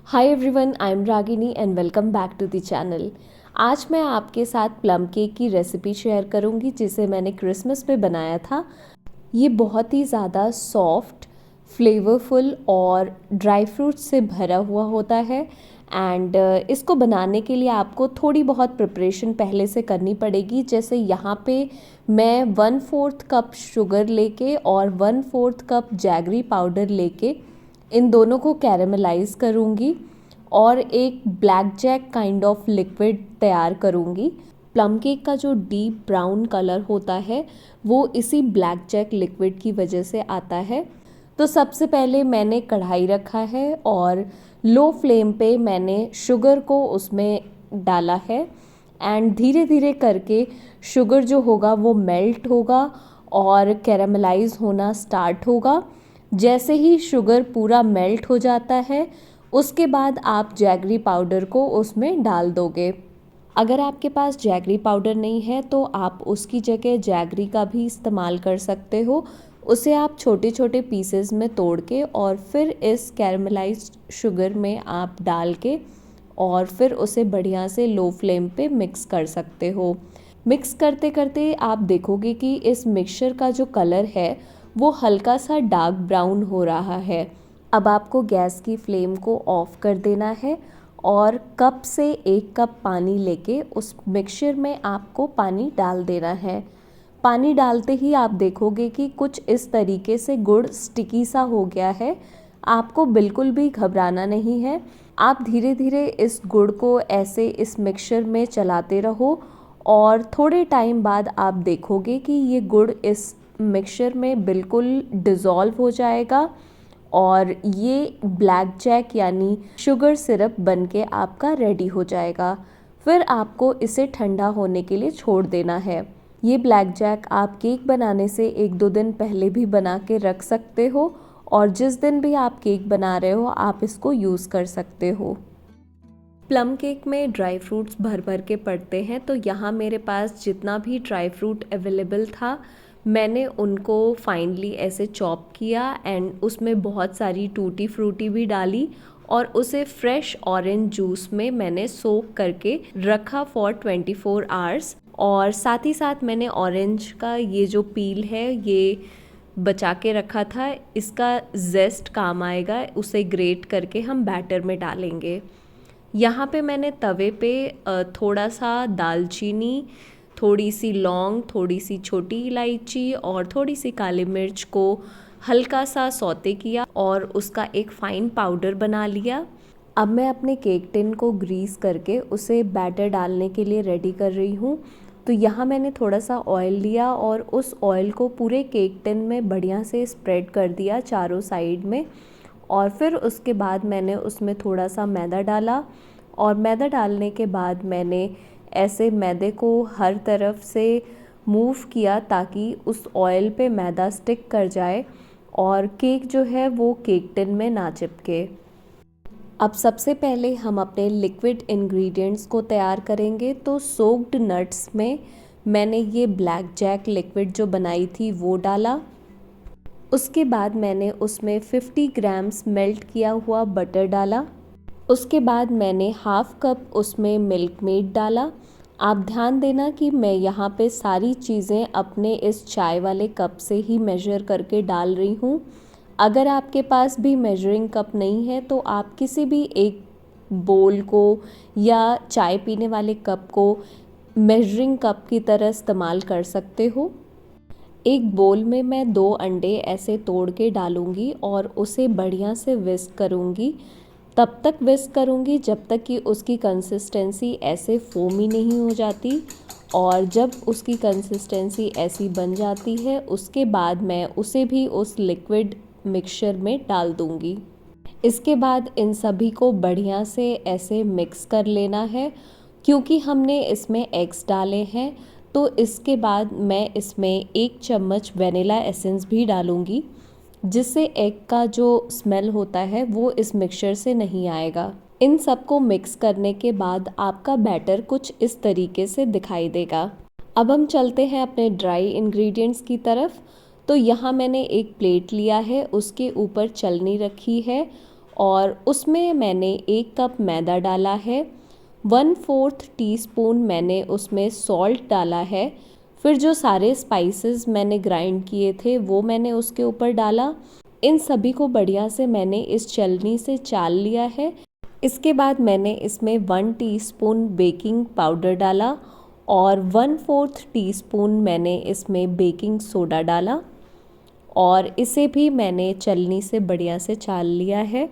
Hi everyone, I am Ragini and welcome back to the channel. आज मैं आपके साथ प्लम केक की रेसिपी शेयर करूंगी जिसे मैंने क्रिसमस पे बनाया था। ये बहुत ही ज़्यादा सॉफ्ट, फ्लेवरफुल और ड्राई फ्रूट्स से भरा हुआ होता है एंड इसको बनाने के लिए आपको थोड़ी बहुत प्रिपरेशन पहले से करनी पड़ेगी। जैसे यहाँ पे मैं 1/4 कप शुगर लेके और 1/4 कप जैगरी पाउडर लेके इन दोनों को कैरेमलाइज करूँगी और एक black jack kind of liquid तैयार करूँगी। प्लम केक का जो डीप ब्राउन कलर होता है वो इसी ब्लैक जैक लिक्विड की वजह से आता है। तो सबसे पहले मैंने कढ़ाई रखा है और लो फ्लेम पे मैंने शुगर को उसमें डाला है एंड धीरे धीरे करके शुगर जो होगा वो मेल्ट होगा और कैरेमलाइज होना स्टार्ट होगा। जैसे ही शुगर पूरा मेल्ट हो जाता है उसके बाद आप जैगरी पाउडर को उसमें डाल दोगे। अगर आपके पास जैगरी पाउडर नहीं है तो आप उसकी जगह जैगरी का भी इस्तेमाल कर सकते हो। उसे आप छोटे छोटे पीसेस में तोड़ के और फिर इस कैरमलाइज्ड शुगर में आप डाल के और फिर उसे बढ़िया से लो फ्लेम पे मिक्स कर सकते हो। मिक्स करते करते आप देखोगे कि इस मिक्सचर का जो कलर है वो हल्का सा डार्क ब्राउन हो रहा है। अब आपको गैस की फ्लेम को ऑफ कर देना है और कप से 1 कप पानी लेके उस मिक्सचर में आपको पानी डाल देना है। पानी डालते ही आप देखोगे कि कुछ इस तरीके से गुड़ स्टिकी सा हो गया है। आपको बिल्कुल भी घबराना नहीं है। आप धीरे धीरे इस गुड़ को ऐसे इस मिक्सचर में चलाते रहो और थोड़े टाइम बाद आप देखोगे कि ये गुड़ इस मिक्सचर में बिल्कुल डिज़ोल्व हो जाएगा और ये ब्लैक जैक यानी शुगर सिरप बनके आपका रेडी हो जाएगा। फिर आपको इसे ठंडा होने के लिए छोड़ देना है। ये ब्लैक जैक आप केक बनाने से 1-2 दिन पहले भी बना के रख सकते हो और जिस दिन भी आप केक बना रहे हो आप इसको यूज़ कर सकते हो। प्लम केक में ड्राई फ्रूट्स भर भर के पड़ते हैं, तो यहाँ मेरे पास जितना भी ड्राई फ्रूट अवेलेबल था मैंने उनको फाइनली ऐसे चॉप किया एंड उसमें बहुत सारी टूटी फ्रूटी भी डाली और उसे फ्रेश ऑरेंज जूस में मैंने सोक करके रखा फॉर 24 आवर्स। और साथ ही साथ मैंने ऑरेंज का ये जो पील है ये बचा के रखा था, इसका जेस्ट काम आएगा, उसे ग्रेट करके हम बैटर में डालेंगे। यहाँ पे मैंने तवे पे थोड़ा सा दालचीनी, थोड़ी सी लौंग, थोड़ी सी छोटी इलायची और थोड़ी सी काली मिर्च को हल्का सा सौते किया और उसका एक फ़ाइन पाउडर बना लिया। अब मैं अपने केक टिन को ग्रीस करके उसे बैटर डालने के लिए रेडी कर रही हूँ। तो यहाँ मैंने थोड़ा सा ऑयल लिया और उस ऑयल को पूरे केक टिन में बढ़िया से स्प्रेड कर दिया चारों साइड में और फिर उसके बाद मैंने उसमें थोड़ा सा मैदा डाला और मैदा डालने के बाद मैंने ऐसे मैदे को हर तरफ से मूव किया ताकि उस ऑयल पे मैदा स्टिक कर जाए और केक जो है वो केक टिन में ना चिपके। अब सबसे पहले हम अपने लिक्विड इंग्रेडिएंट्स को तैयार करेंगे। तो सोक्ड नट्स में मैंने ये ब्लैक जैक लिक्विड जो बनाई थी वो डाला। उसके बाद मैंने उसमें 50 ग्राम्स मेल्ट किया हुआ बटर डाला। उसके बाद मैंने हाफ़ कप उसमें मिल्क मेड डाला। आप ध्यान देना कि मैं यहाँ पे सारी चीज़ें अपने इस चाय वाले कप से ही मेजर करके डाल रही हूँ। अगर आपके पास भी मेजरिंग कप नहीं है तो आप किसी भी एक बोल को या चाय पीने वाले कप को मेजरिंग कप की तरह इस्तेमाल कर सकते हो। एक बोल में मैं 2 अंडे ऐसे तोड़ के डालूँगी और उसे बढ़िया से विस्क करूँगी। तब तक विस्क करूँगी जब तक कि उसकी कंसिस्टेंसी ऐसे फोमी नहीं हो जाती और जब उसकी कंसिस्टेंसी ऐसी बन जाती है उसके बाद मैं उसे भी उस लिक्विड मिक्सचर में डाल दूँगी। इसके बाद इन सभी को बढ़िया से ऐसे मिक्स कर लेना है। क्योंकि हमने इसमें एग्स डाले हैं तो इसके बाद मैं इसमें 1 चम्मच वनीला एसेंस भी डालूँगी जिससे एग का जो स्मेल होता है वो इस मिक्सचर से नहीं आएगा। इन सबको मिक्स करने के बाद आपका बैटर कुछ इस तरीके से दिखाई देगा। अब हम चलते हैं अपने ड्राई इंग्रेडिएंट्स की तरफ। तो यहाँ मैंने एक प्लेट लिया है, उसके ऊपर चलनी रखी है और उसमें मैंने 1 कप मैदा डाला है, 1/4 टीस्पून मैंने उसमें सॉल्ट डाला है। फिर जो सारे स्पाइसेस मैंने ग्राइंड किए थे वो मैंने उसके ऊपर डाला। इन सभी को बढ़िया से मैंने इस छलनी से चाल लिया है। इसके बाद मैंने इसमें 1 टीस्पून बेकिंग पाउडर डाला और 1/4 टीस्पून मैंने इसमें बेकिंग सोडा डाला और इसे भी मैंने छलनी से बढ़िया से चाल लिया है।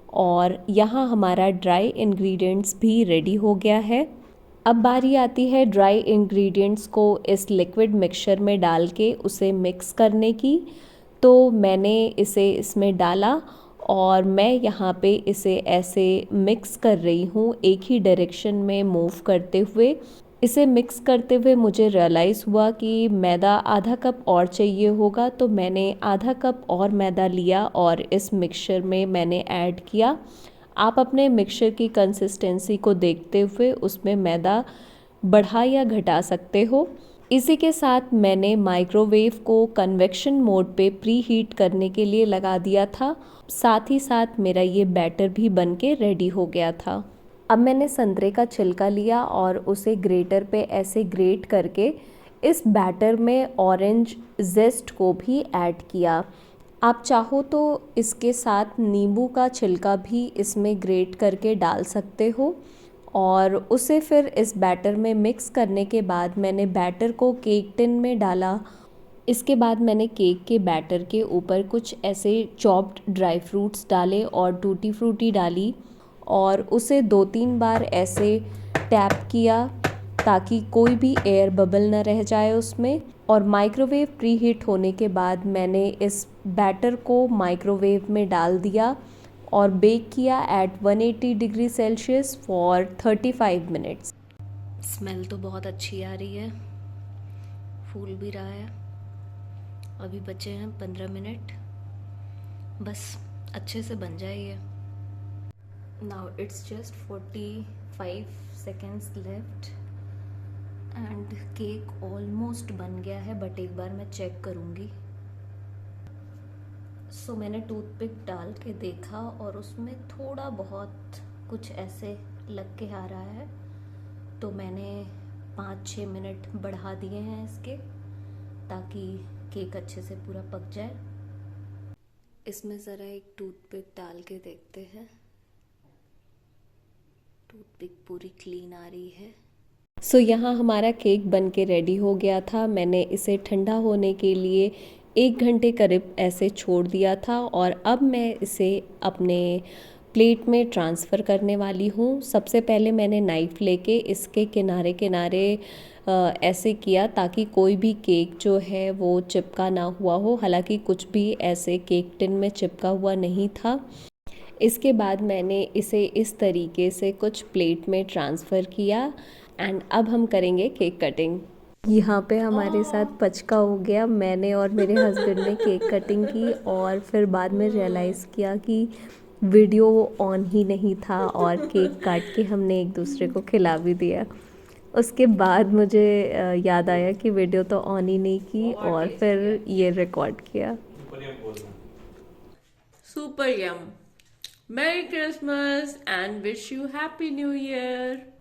और यहाँ हमारा ड्राई इंग्रेडिएंट्स भी रेडी हो गया है। अब बारी आती है ड्राई इंग्रेडिएंट्स को इस लिक्विड मिक्सचर में डाल के उसे मिक्स करने की। तो मैंने इसे इसमें डाला और मैं यहाँ पे इसे ऐसे मिक्स कर रही हूँ, एक ही डायरेक्शन में मूव करते हुए। इसे मिक्स करते हुए मुझे रियलाइज़ हुआ कि मैदा आधा कप और चाहिए होगा, तो मैंने आधा कप और मैदा लिया और इस मिक्सचर में मैंने ऐड किया। आप अपने मिक्सचर की कंसिस्टेंसी को देखते हुए उसमें मैदा बढ़ा या घटा सकते हो। इसी के साथ मैंने माइक्रोवेव को कन्वेक्शन मोड पे प्री हीट करने के लिए लगा दिया था। साथ ही साथ मेरा ये बैटर भी बन के रेडी हो गया था। अब मैंने संतरे का छिलका लिया और उसे ग्रेटर पे ऐसे ग्रेट करके इस बैटर में ऑरेंज जेस्ट को भी ऐड किया। आप चाहो तो इसके साथ नींबू का छिलका भी इसमें ग्रेट करके डाल सकते हो। और उसे फिर इस बैटर में मिक्स करने के बाद मैंने बैटर को केक टिन में डाला। इसके बाद मैंने केक के बैटर के ऊपर कुछ ऐसे चॉप्ड ड्राई फ्रूट्स डाले और टूटी फ्रूटी डाली और उसे 2-3 बार ऐसे टैप किया ताकि कोई भी एयर बबल ना रह जाए उसमें। और माइक्रोवेव प्री हीट होने के बाद मैंने इस बैटर को माइक्रोवेव में डाल दिया और बेक किया at 180 degree Celsius for 35 minutes. Smell तो बहुत अच्छी आ रही है, फूल भी रहा है। अभी बचे हैं 15 मिनट, बस अच्छे से बन जाए ये। Now it's just 45 seconds left and cake almost बन गया है, बट एक बार मैं चेक करूँगी। सो मैंने टूथपिक डाल के देखा और उसमें थोड़ा बहुत कुछ ऐसे लग के आ रहा है, तो मैंने 5-6 मिनट बढ़ा दिए हैं इसके, ताकि केक अच्छे से पूरा पक जाए। इसमें ज़रा एक टूथपिक डाल के देखते हैं। टूथपिक पूरी क्लीन आ रही है। सो यहाँ हमारा केक बन के रेडी हो गया था। मैंने इसे ठंडा होने के लिए 1 घंटे करीब ऐसे छोड़ दिया था और अब मैं इसे अपने प्लेट में ट्रांसफ़र करने वाली हूँ। सबसे पहले मैंने नाइफ़ लेके इसके किनारे किनारे ऐसे किया ताकि कोई भी केक जो है वो चिपका ना हुआ हो। हालांकि कुछ भी ऐसे केक टिन में चिपका हुआ नहीं था। इसके बाद मैंने इसे इस तरीके से कुछ प्लेट में ट्रांसफ़र किया एंड अब हम करेंगे केक कटिंग। यहाँ पे हमारे साथ पचका हो गया। मैंने और मेरे हस्बैंड ने केक कटिंग की और फिर बाद में रियलाइज़ किया कि वीडियो ऑन ही नहीं था और केक काट के हमने एक दूसरे को खिला भी दिया। उसके बाद मुझे याद आया कि वीडियो तो ऑन ही नहीं की और फिर ये रिकॉर्ड किया। Super yum. Merry Christmas and wish you Happy New Year.